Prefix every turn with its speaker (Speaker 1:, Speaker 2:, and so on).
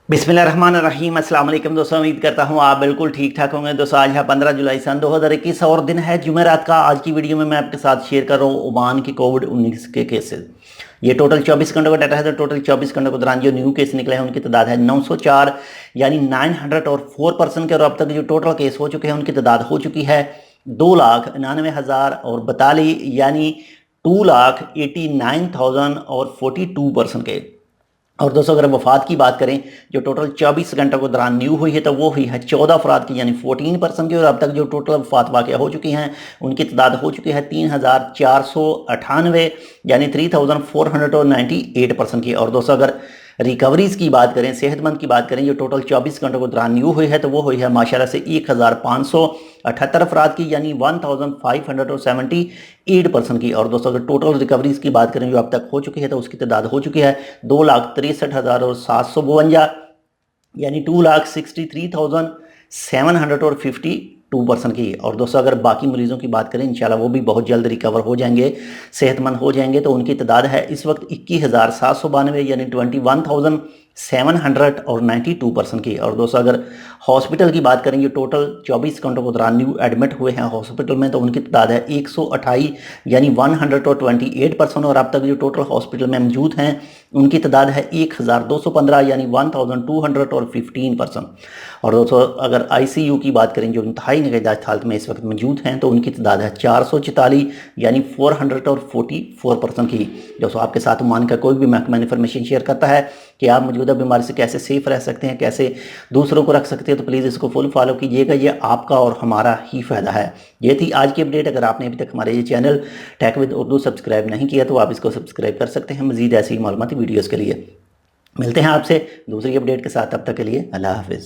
Speaker 1: बिस्मिल्लाहिर्रहमानिर्रहीम। अस्सलाम वालेकुम दोस्तों, उम्मीद करता हूँ आप बिल्कुल ठीक ठाक होंगे। दोस्तों आज है 15 जुलाई सन 2021 और दिन है जुमेरात का। आज की वीडियो में मैं आपके साथ शेयर कर रहा हूँ ओमान की कोविड-19 के केसेस। ये टोटल 24 घंटों का डाटा है। तो टोटल 24 घंटों के दौरान जो न्यू केस निकले हैं उनकी तादाद है 904 यानी 904% के। और अब तक जो टोटल केस हो चुके हैं उनकी तादाद हो चुकी है 2,99,042 यानी 2,89,042% के। और दोस्तों अगर वफात की बात करें जो टोटल 24 घंटों के दौरान न्यू हुई है तो वो हुई है 14 अफराद की यानी 14% की। और अब तक जो टोटल वफात वाक़या हो चुकी हैं उनकी तादाद हो चुकी है 3,498 यानी 3,498% की। और दोस्तों अगर रिकवरीज़ की बात करें, सेहतमंद की बात करें, जो टोटल 24 घंटों के दौरान न्यू हुई है तो वो हुई है माशाल्लाह से 1,578 अफराद की यानी 1,578% की। और दोस्तों अगर टोटल रिकवरीज़ की बात करें जो अब तक हो चुकी है तो उसकी तादाद हो चुकी है 2,63,752 यानी 2,63,752% की। और दोस्तों अगर बाकी मरीज़ों की बात करें इंशाल्लाह वो भी बहुत जल्द रिकवर हो जाएंगे, सेहतमंद हो जाएंगे। तो उनकी तादाद है इस वक्त 21,792 यानी 21,792% की। और दोस्तों अगर हॉस्पिटल की बात करें जो टोटल 24 घंटों के दौरान न्यू एडमिट हुए हैं हॉस्पिटल में तो उनकी तादाद है 128 यानी 128%। और अब तक जो टोटल हॉस्पिटल में मौजूद हैं उनकी तादाद है 1,215 यानी 1,215%। और दोस्तों अगर ICU की बात करें जो इंतहाई निगहदाश्त हालत में इस वक्त मौजूद हैं तो उनकी तादाद है 444 यानी 444% की। दोस्तों आपके साथ ओमान का कोई भी महकमा इन्फॉर्मेशन शेयर करता है कि आप मौजूदा बीमारी से कैसे सेफ रह सकते हैं, कैसे दूसरों को रख सकते हैं, तो प्लीज़ इसको फुल फॉलो कीजिएगा, ये आपका और हमारा ही फ़ायदा है। ये थी आज की अपडेट। अगर आपने अभी तक हमारे ये channel tech with Urdu subscribe नहीं किया तो आप इसको सब्सक्राइब कर सकते हैं मज़ीद ऐसी मालूमाती वीडियोज़ के लिए। मिलते हैं आपसे दूसरी अपडेट के साथ, तब तक के लिए अल्लाह हाफ़िज़।